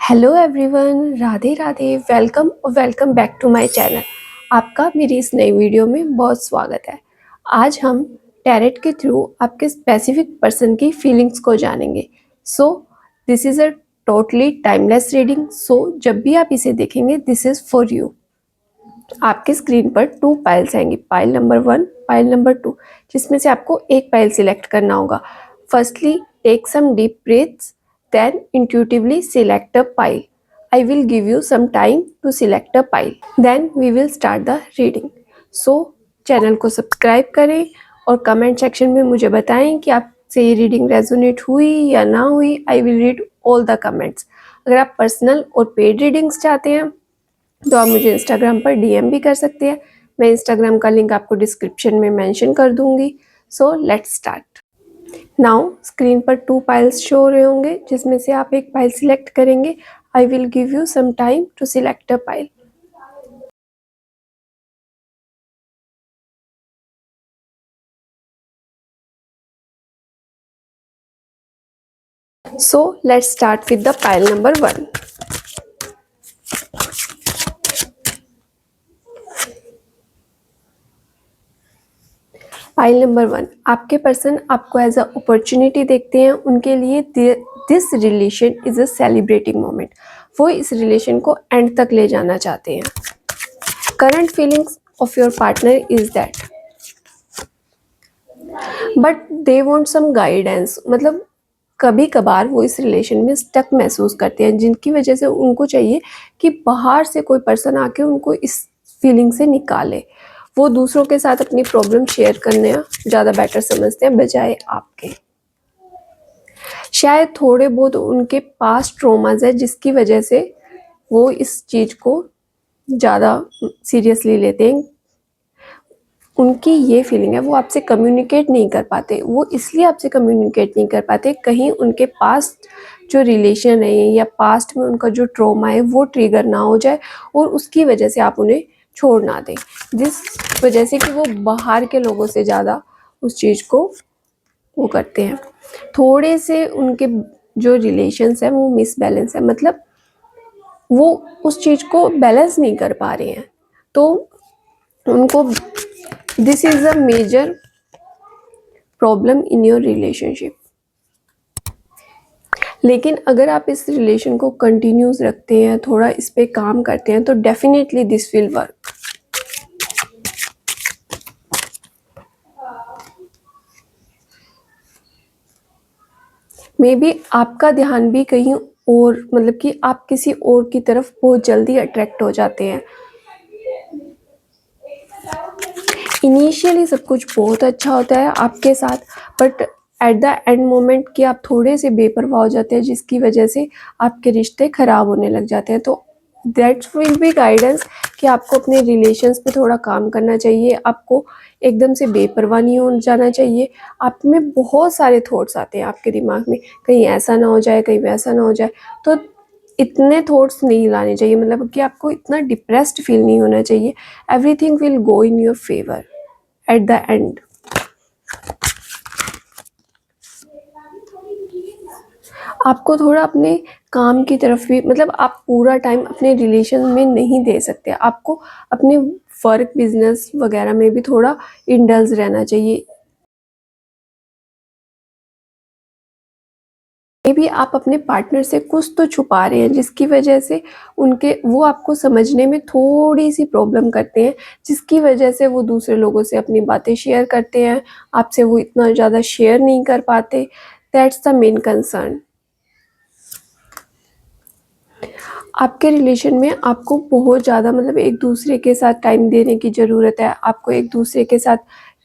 Hello everyone, Radhe Radhe. Welcome back to my channel. आपका मेरी इस नई वीडियो में बहुत स्वागत है। आज हम टैरेट के थ्रू आपके स्पेसिफिक पर्सन की फीलिंग्स को जानेंगे। So this is a totally timeless reading. So जब भी आप इसे देखेंगे, दिस इज़ फॉर यू। आपके स्क्रीन पर 2 पाइल्स आएंगी, पाइल नंबर 1, पाइल नंबर 2, जिसमें से आपको एक पाइल सिलेक्ट करना होगा। Firstly take some deep breaths, then intuitively select a pile. I will give you some time to select a pile. Then we will start the reading. So channel को subscribe करें और comment section में मुझे बताएं कि आपसे ये reading resonate हुई या ना हुई। I will read all the comments. अगर आप पर्सनल और पेड रीडिंग्स चाहते हैं तो आप मुझे इंस्टाग्राम पर डीएम भी कर सकते हैं। मैं इंस्टाग्राम का लिंक आपको डिस्क्रिप्शन में मेंशन कर दूंगी। So let's start. Now screen पर 2 पाइल्स शो हो रहे होंगे, जिसमें से आप एक पाइल सिलेक्ट करेंगे। I will give you some time to select a pile. So let's start with the pile number 1. Pile number 1, आपके पर्सन आपको एज अ अपॉर्चुनिटी देखते हैं। उनके लिए this relation is a celebrating moment. वो इस relation को एंड तक ले जाना चाहते हैं। Current feelings of your partner is that, but they want some guidance. मतलब कभी कभार वो इस रिलेशन में स्टक महसूस करते हैं, जिनकी वजह से उनको चाहिए कि बाहर से कोई पर्सन आके उनको इस फीलिंग से निकाले। वो दूसरों के साथ अपनी प्रॉब्लम शेयर करने ज़्यादा बेटर समझते हैं बजाय आपके। शायद थोड़े बहुत उनके पास ट्रॉमाज है, जिसकी वजह से वो इस चीज़ को ज़्यादा सीरियसली लेते हैं। उनकी ये फीलिंग है, वो आपसे कम्युनिकेट नहीं कर पाते। वो इसलिए आपसे कम्युनिकेट नहीं कर पाते, कहीं उनके पास जो रिलेशन है या पास्ट में उनका जो ट्रॉमा है वो ट्रिगर ना हो जाए और उसकी वजह से आप उन्हें छोड़ ना दें, जिस वजह से कि वो बाहर के लोगों से ज़्यादा उस चीज़ को वो करते हैं। थोड़े से उनके जो रिलेशंस हैं वो मिसबैलेंस है, मतलब वो उस चीज़ को बैलेंस नहीं कर पा रहे हैं। तो उनको this is a major problem in your relationship. लेकिन अगर आप इस रिलेशन को कंटिन्यूस रखते हैं, थोड़ा इस पे काम करते हैं, तो definitely this will work. May be आपका ध्यान भी कहीं और, मतलब कि आप किसी और की तरफ बहुत जल्दी अट्रैक्ट हो जाते हैं। इनिशियली सब कुछ बहुत अच्छा होता है आपके साथ, but at the end moment कि आप थोड़े से बेपरवाह हो जाते हैं, जिसकी वजह से आपके रिश्ते ख़राब होने लग जाते हैं। तो दैट्स विल बी गाइडेंस कि आपको अपने रिलेशंस पे थोड़ा काम करना चाहिए। आपको एकदम से बेपरवाह नहीं हो जाना चाहिए। आप में बहुत सारे थॉट्स आते हैं आपके दिमाग में, कहीं ऐसा ना हो जाए, कहीं वैसा ना हो जाए। तो इतने थॉट्स नहीं लाने चाहिए, मतलब कि आपको इतना डिप्रेस्ड फील नहीं होना चाहिए। Everything will go in your favour eight the and. आपको थोड़ा अपने काम की तरफ भी, मतलब आप पूरा टाइम अपने रिलेशन में नहीं दे सकते। आपको अपने वर्क बिजनेस वगैरह में भी थोड़ा इंडल्ज रहना चाहिए। मे भी आप अपने पार्टनर से कुछ तो छुपा रहे हैं, जिसकी वजह से वो आपको समझने में थोड़ी सी प्रॉब्लम करते हैं, जिसकी वजह से वो दूसरे लोगों से अपनी बातें शेयर करते हैं। आपसे वो इतना ज़्यादा शेयर नहीं कर पाते। That's the main concern. आपके रिलेशन में आपको बहुत ज़्यादा, मतलब एक दूसरे के साथ टाइम देने की ज़रूरत है। आपको एक दूसरे के साथ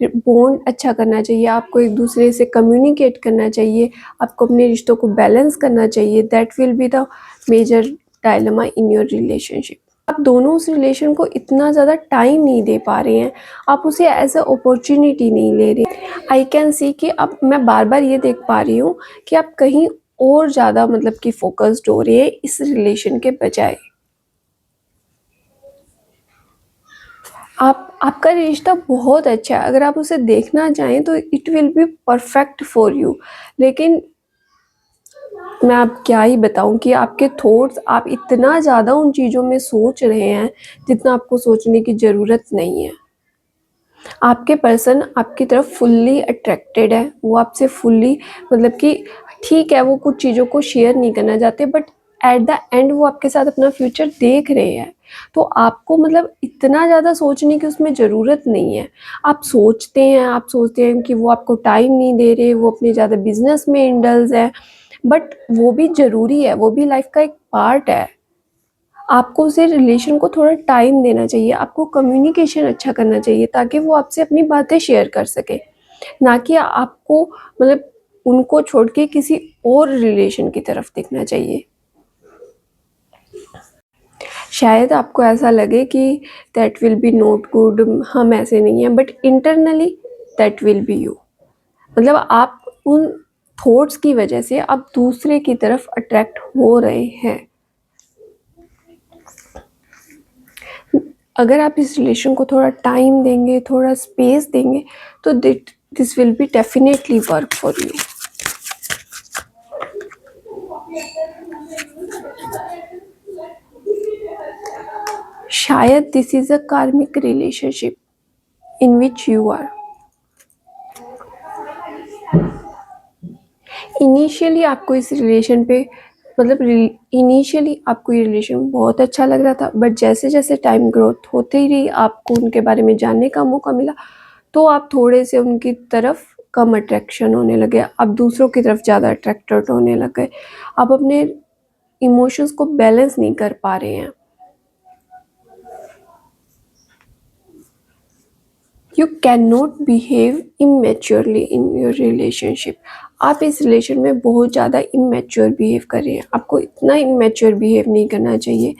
बॉन्ड अच्छा करना चाहिए। आपको एक दूसरे से कम्युनिकेट करना चाहिए। आपको अपने रिश्तों को बैलेंस करना चाहिए। That will be the major dilemma in your relationship. आप दोनों उस रिलेशन को इतना ज़्यादा टाइम नहीं दे पा रहे हैं। आप उसे एज अ अपॉर्चुनिटी नहीं ले रहे। आई कैन सी कि अब मैं बार बार ये देख पा रही हूँ कि आप कहीं और ज़्यादा, मतलब कि फोकस्ड हो रही है इस रिलेशन के बजाय। आपका रिश्ता बहुत अच्छा है। अगर आप उसे देखना चाहें तो it will be perfect for you. लेकिन मैं आप क्या ही बताऊँ कि आपके थॉट्स, आप इतना ज़्यादा उन चीज़ों में सोच रहे हैं जितना आपको सोचने की ज़रूरत नहीं है। आपके पर्सन आपकी तरफ फुल्ली अट्रैक्टेड है, वो आपसे फुल्ली मतलब कि ठीक है वो कुछ चीज़ों को शेयर नहीं करना चाहते, बट एट द एंड वो आपके साथ अपना फ्यूचर देख रहे हैं। तो आपको मतलब इतना ज़्यादा सोचने की उसमें ज़रूरत नहीं है। आप सोचते हैं कि वो आपको टाइम नहीं दे रहे, वो अपने ज़्यादा बिजनेस में इंडल्ज है, बट वो भी ज़रूरी है, वो भी लाइफ का एक पार्ट है। आपको उसे रिलेशन को थोड़ा टाइम देना चाहिए, आपको कम्युनिकेशन अच्छा करना चाहिए ताकि वो आपसे अपनी बातें शेयर कर सके, ना कि आपको मतलब उनको छोड़ के किसी और रिलेशन की तरफ देखना चाहिए। शायद आपको ऐसा लगे कि that will B not good, हम ऐसे नहीं हैं, but internally that will B you. मतलब आप उन थॉट्स की वजह से आप दूसरे की तरफ अट्रैक्ट हो रहे हैं। अगर आप इस रिलेशन को थोड़ा टाइम देंगे, थोड़ा स्पेस देंगे, तो this will be definitely work for you. शायद this is a karmic relationship in which you are. Initially आपको इस रिलेशन पे मतलब इनिशियली आपको ये रिलेशन बहुत अच्छा लग रहा था, बट जैसे जैसे टाइम ग्रोथ होते ही रही, आपको उनके बारे में जानने का मौका मिला, तो आप थोड़े से उनकी तरफ कम अट्रैक्शन होने लगे, आप दूसरों की तरफ ज़्यादा अट्रैक्टेड होने लग गए, आप अपने इमोशंस को बैलेंस नहीं कर पा रहे हैं। You can not behave immaturely in your relationship. आप इस रिलेशन में बहुत ज़्यादा इमेच्योर बिहेव कर रहे हैं, आपको इतना इमेच्योर बिहेव नहीं करना चाहिए।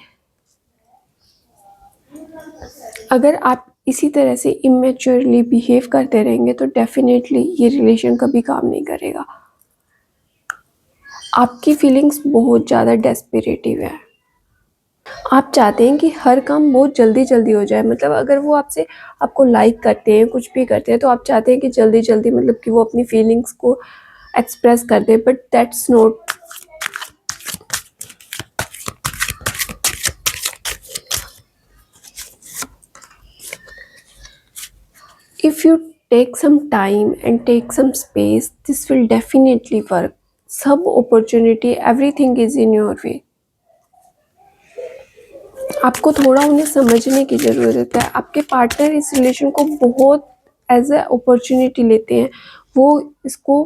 अगर आप इसी तरह से इमेच्योरली बिहेव करते रहेंगे तो डेफिनेटली ये रिलेशन कभी काम नहीं करेगा। आपकी फीलिंग्स बहुत ज़्यादा डेस्परेटिव है, आप चाहते हैं कि हर काम बहुत जल्दी जल्दी हो जाए। मतलब अगर वो आपसे आपको लाइक करते हैं, कुछ भी करते हैं, तो आप चाहते हैं कि जल्दी जल्दी मतलब कि वो अपनी फीलिंग्स को एक्सप्रेस कर दे, but that's not. If you take some time and take some space, this will definitely work. सब opportunity, everything is in your way. आपको थोड़ा उन्हें समझने की ज़रूरत है। आपके पार्टनर इस रिलेशन को बहुत एज अ अपॉर्चुनिटी लेते हैं, वो इसको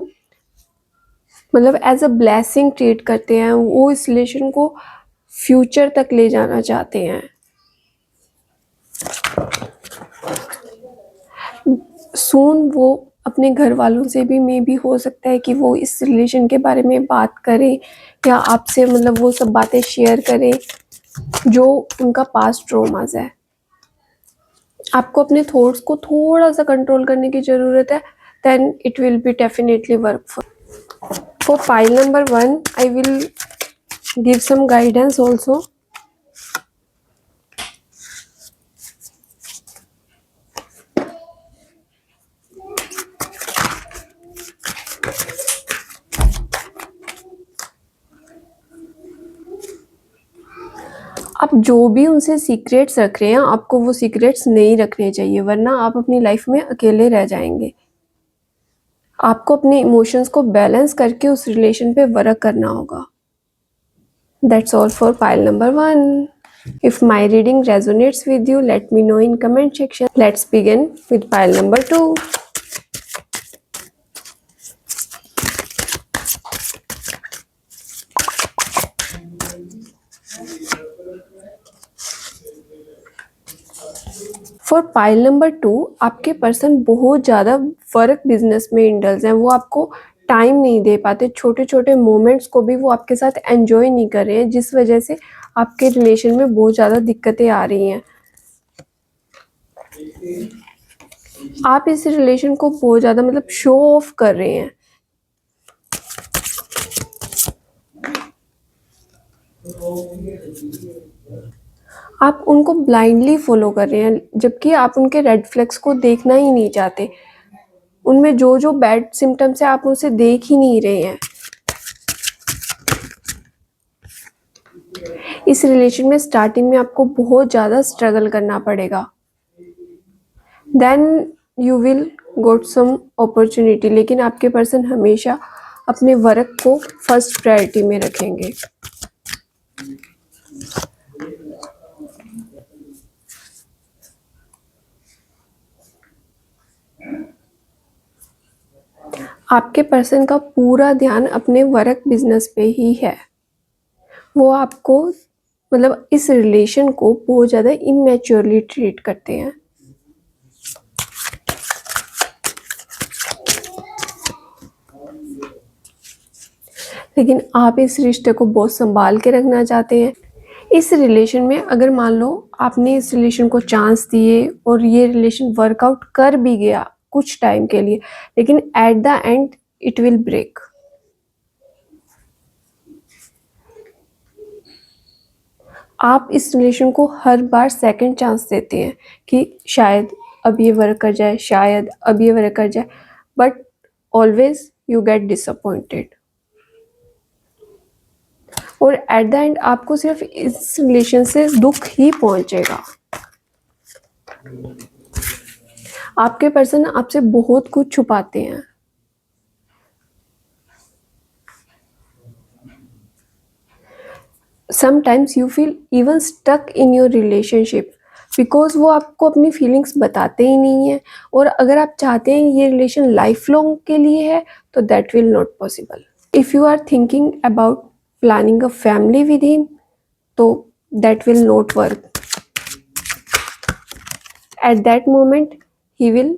मतलब एज अ ब्लेसिंग ट्रीट करते हैं, वो इस रिलेशन को फ्यूचर तक ले जाना चाहते हैं। सून वो अपने घर वालों से भी मे भी हो सकता है कि वो इस रिलेशन के बारे में बात करें, या आपसे मतलब वो सब बातें शेयर करें जो उनका पास्ट ट्रॉमास है। आपको अपने थॉट्स को थोड़ा सा कंट्रोल करने की ज़रूरत है, then it will be definitely work for file number 1 I will give some guidance also. आप जो भी उनसे सीक्रेट्स रख रहे हैं, आपको वो सीक्रेट्स नहीं रखने चाहिए, वरना आप अपनी लाइफ में अकेले रह जाएंगे। आपको अपने इमोशंस को बैलेंस करके उस रिलेशन पे वर्क करना होगा। That's all for pile number 1। If my reading resonates with you, let me know in comment section. Let's begin with pile number 2. For pile number 2, आपके पर्सन बहुत ज़्यादा वर्क बिजनेस में indulge हैं, वो आपको टाइम नहीं दे पाते, छोटे छोटे मोमेंट्स को भी वो आपके साथ एंजॉय नहीं कर रहे हैं, जिस वजह से आपके रिलेशन में बहुत ज़्यादा दिक्कतें आ रही हैं। आप इस रिलेशन को बहुत ज़्यादा मतलब शो ऑफ कर रहे हैं। आप उनको ब्लाइंडली फॉलो कर रहे हैं, जबकि आप उनके रेड फ्लैग्स को देखना ही नहीं चाहते। उनमें जो जो बैड सिम्टम्स है आप उसे देख ही नहीं रहे हैं। इस रिलेशन में स्टार्टिंग में आपको बहुत ज़्यादा स्ट्रगल करना पड़ेगा, then you will got some opportunity. लेकिन आपके पर्सन हमेशा अपने वर्क को फर्स्ट प्रायोरिटी में रखेंगे। आपके पर्सन का पूरा ध्यान अपने वर्क बिजनेस पे ही है। वो आपको मतलब इस रिलेशन को बहुत ज़्यादा इमेच्योरली ट्रीट करते हैं। लेकिन आप इस रिश्ते को बहुत संभाल के रखना चाहते हैं। इस रिलेशन में अगर मान लो आपने इस रिलेशन को चांस दिए और ये रिलेशन वर्कआउट कर भी गया कुछ टाइम के लिए, लेकिन at the end it will break. आप इस रिलेशन को हर बार सेकंड चांस देते हैं कि शायद अब ये वर्क कर जाए, शायद अब ये वर्क कर जाए, but always you get disappointed. और एट द एंड आपको सिर्फ इस रिलेशन से दुख ही पहुंचेगा। आपके पर्सन आपसे बहुत कुछ छुपाते हैं। Sometimes you feel even stuck in your relationship because वो आपको अपनी फीलिंग्स बताते ही नहीं है। और अगर आप चाहते हैं ये रिलेशन लाइफ लॉन्ग के लिए है तो that will not possible. If you are thinking about planning a family with him तो that will not work. At that moment he will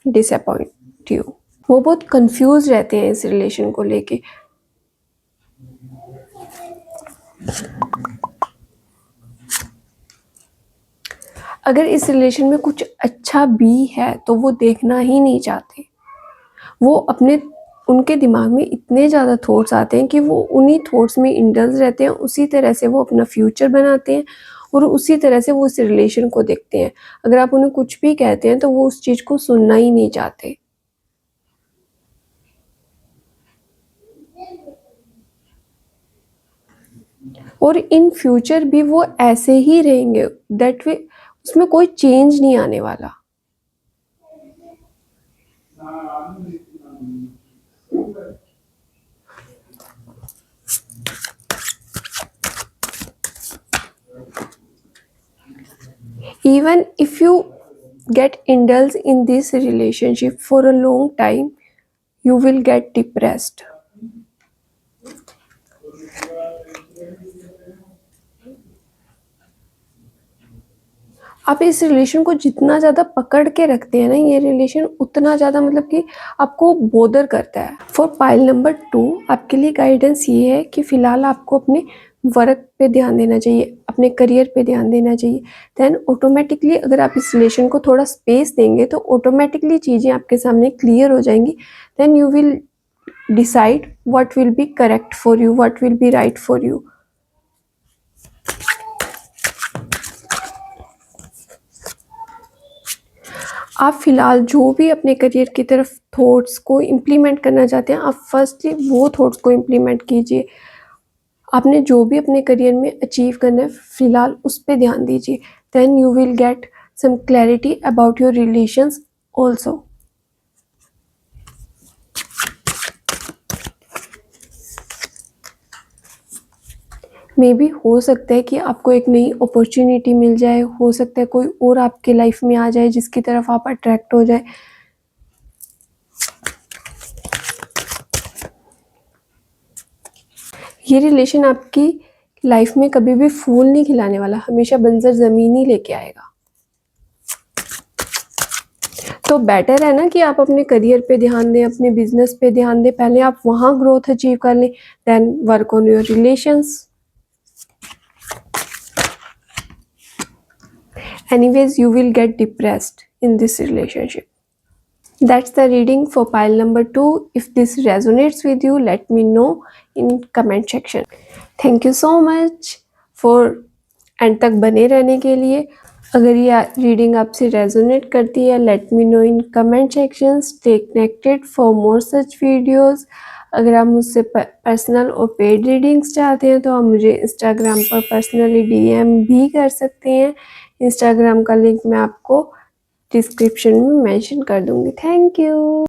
disappoint you. वो बहुत कंफ्यूज रहते हैं इस रिलेशन को लेके। अगर इस रिलेशन में कुछ अच्छा भी है तो वो देखना ही नहीं चाहते। वो अपने उनके दिमाग में इतने ज़्यादा थॉट्स आते हैं कि वो उन्हीं थॉट्स में इंडल्ज रहते हैं। उसी तरह से वो अपना फ्यूचर बनाते हैं और उसी तरह से वो इस रिलेशन को देखते हैं। अगर आप उन्हें कुछ भी कहते हैं तो वो उस चीज़ को सुनना ही नहीं चाहते। और इन फ्यूचर भी वो ऐसे ही रहेंगे, दैट वे उसमें कोई चेंज नहीं आने वाला। Even if you get indulged in this relationship for a long time, you will get depressed. आप इस रिलेशन को जितना ज़्यादा पकड़ के रखते हैं ना, ये रिलेशन उतना ज़्यादा मतलब कि आपको बोदर करता है। फॉर पाइल नंबर 2 आपके लिए गाइडेंस ये है कि फ़िलहाल आपको अपने वर्क पे ध्यान देना चाहिए, अपने करियर पे ध्यान देना चाहिए। देन ऑटोमेटिकली अगर आप इस रिलेशन को थोड़ा स्पेस देंगे तो ऑटोमेटिकली चीज़ें आपके सामने क्लियर हो जाएंगी। Then you will decide what will be correct for you, what will be right for you. आप फ़िलहाल जो भी अपने करियर की तरफ थॉट्स को इम्प्लीमेंट करना चाहते हैं, आप फर्स्टली वो थॉट्स को इम्प्लीमेंट कीजिए। आपने जो भी अपने करियर में अचीव करना है फ़िलहाल उस पे ध्यान दीजिए। Then you will get some clarity about your relations also. May be हो सकता है कि आपको एक नई अपॉर्चुनिटी मिल जाए, हो सकता है कोई और आपके लाइफ में आ जाए जिसकी तरफ आप अट्रैक्ट हो जाए। ये रिलेशन आपकी लाइफ में कभी भी फूल नहीं खिलाने वाला, हमेशा बंजर ज़मीन ही लेके आएगा। तो बेटर है ना कि आप अपने करियर पे ध्यान दें, अपने बिजनेस पे ध्यान दें। पहले आप वहाँ ग्रोथ अचीव कर लें, then work on your relations. Anyways, you will get depressed in this relationship. That's the reading for pile number 2. If this resonates with you, let me know in comment section. Thank you so much for end तक बने रहने के लिए। अगर ये reading आपसे resonate करती है, let me know in comment section. Stay connected for more such videos. अगर आप मुझसे पर्सनल और पेड रीडिंग्स चाहते हैं तो आप मुझे इंस्टाग्राम पर पर्सनली डीएम भी कर सकते हैं। इंस्टाग्राम का लिंक मैं आपको डिस्क्रिप्शन में मेंशन कर दूंगी। Thank you.